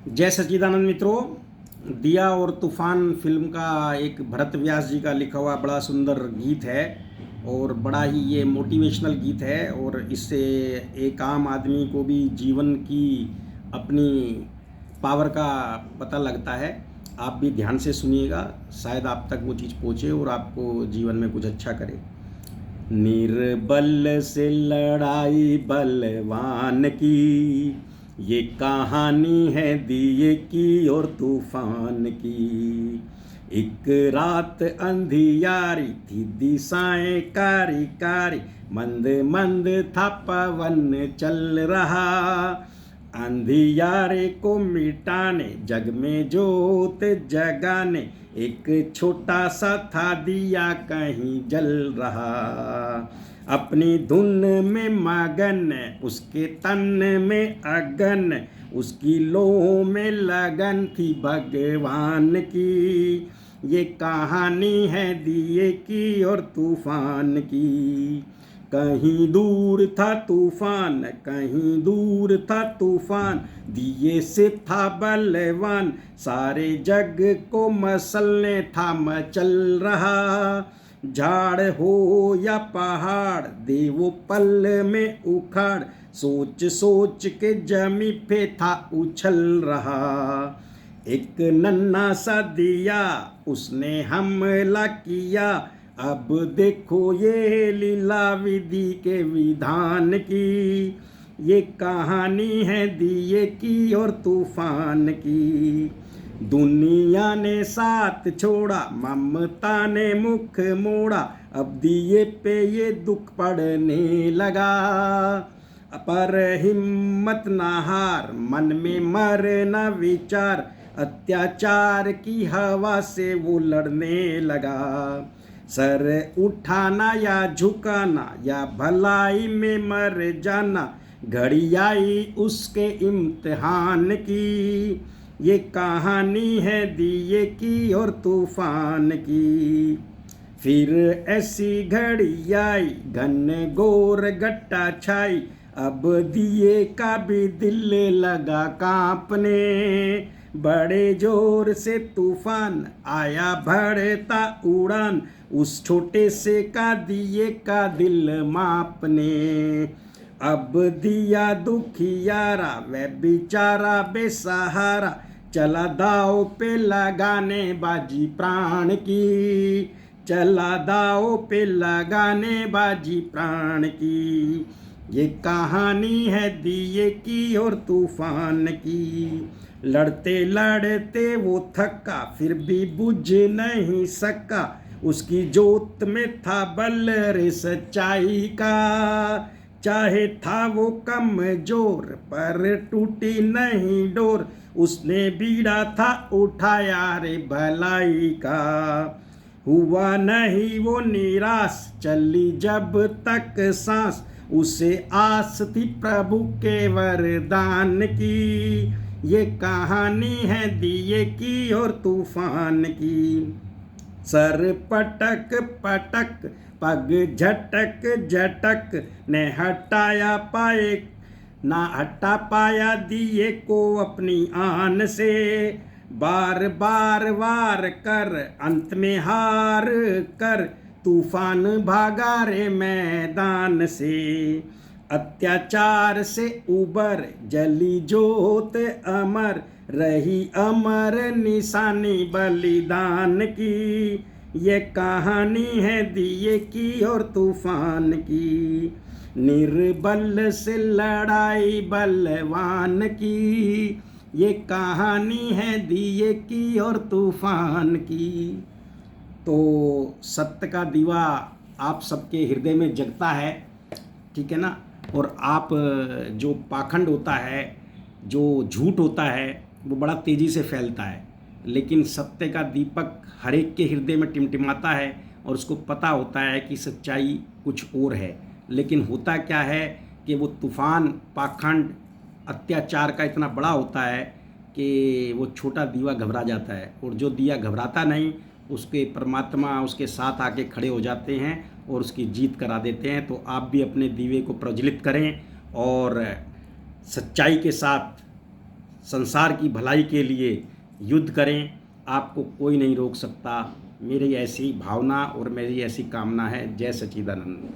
जय सच्चिदानंद मित्रों। दिया और तूफान फिल्म का एक भरत व्यास जी का लिखा हुआ बड़ा सुंदर गीत है और बड़ा ही ये मोटिवेशनल गीत है और इससे एक आम आदमी को भी जीवन की अपनी पावर का पता लगता है। आप भी ध्यान से सुनिएगा, शायद आप तक वो चीज़ पहुँचे और आपको जीवन में कुछ अच्छा करे। निर्बल से लड़ाई बलवान की, ये कहानी है दिए की और तूफान की। एक रात अंधियारी थी, दिशाएं कारी कारी, मंद मंद था पवन चल रहा। अंधियारे को मिटाने, जग में जोत जगाने, एक छोटा सा था दिया कहीं जल रहा। अपनी धुन में मगन, उसके तन में अगन, उसकी लोह में लगन थी भगवान की। ये कहानी है दिए की और तूफान की। कहीं दूर था तूफान, कहीं दूर था तूफान, दिए से था बलवान, सारे जग को मसलने था मचल रहा। झाड़ हो या पहाड़, दे वो पल में उखाड़, सोच सोच के जमी पे था उछल रहा। एक नन्हा सा दिया, उसने हमला किया, अब देखो ये लीला विधि के विधान की। ये कहानी है दिए की और तूफान की। दुनिया ने साथ छोड़ा, ममता ने मुख मोड़ा, अब दिए पे ये दुख पड़ने लगा। पर हिम्मत न हार, मन में मर न विचार, अत्याचार की हवा से वो लड़ने लगा। सर उठाना या झुकाना, या भलाई में मर जाना, घड़ी आई उसके इम्तिहान की। ये कहानी है दिए की और तूफान की। फिर ऐसी घड़ी आई, घन घोर घटा छाई, अब दिए का भी दिल लगा कांपने। बड़े जोर से तूफान आया भरता उड़ान, उस छोटे से का दिए का दिल मापने। अब दिया दुखियारा, वह बेचारा बेसहारा, चला दाव पे लगाने बाजी प्राण की। चला दाव पे लगाने बाजी प्राण की। ये कहानी है दिए की और तूफान की। लड़ते लड़ते वो थका, फिर भी बुझ नहीं सका, उसकी जोत में था बल रे सच्चाई का। चाहे था वो कमजोर, पर टूटी नहीं डोर, उसने बीड़ा था उठाया रे भलाई का। हुआ नहीं वो निराश, चली जब तक सांस, उसे आस थी प्रभु के वरदान की। ये कहानी है दिए की और तूफान की। सर पटक पटक, पग झटक झटक, ने हटाया पाए ना हटा पाया दिए को अपनी आन से। बार बार वार कर, अंत में हार कर, तूफान भागा रे मैदान से। अत्याचार से उबर, जली जोत अमर, रही अमर निशानी बलिदान की। ये कहानी है दिए की और तूफान की। निर्बल से लड़ाई बलवान की। ये कहानी है दिए की और तूफान की। तो सत्य का दीवा आप सबके हृदय में जगता है, ठीक है ना। और आप जो पाखंड होता है, जो झूठ होता है, वो बड़ा तेज़ी से फैलता है, लेकिन सत्य का दीपक हर एक के हृदय में टिमटिमाता है और उसको पता होता है कि सच्चाई कुछ और है। लेकिन होता क्या है कि वो तूफान पाखंड अत्याचार का इतना बड़ा होता है कि वो छोटा दीवा घबरा जाता है, और जो दिया घबराता नहीं, उसके परमात्मा उसके साथ आके खड़े हो जाते हैं और उसकी जीत करा देते हैं। तो आप भी अपने दीवे को प्रज्वलित करें और सच्चाई के साथ संसार की भलाई के लिए युद्ध करें, आपको कोई नहीं रोक सकता। मेरी ऐसी भावना और मेरी ऐसी कामना है। जय सच्चिदानंद।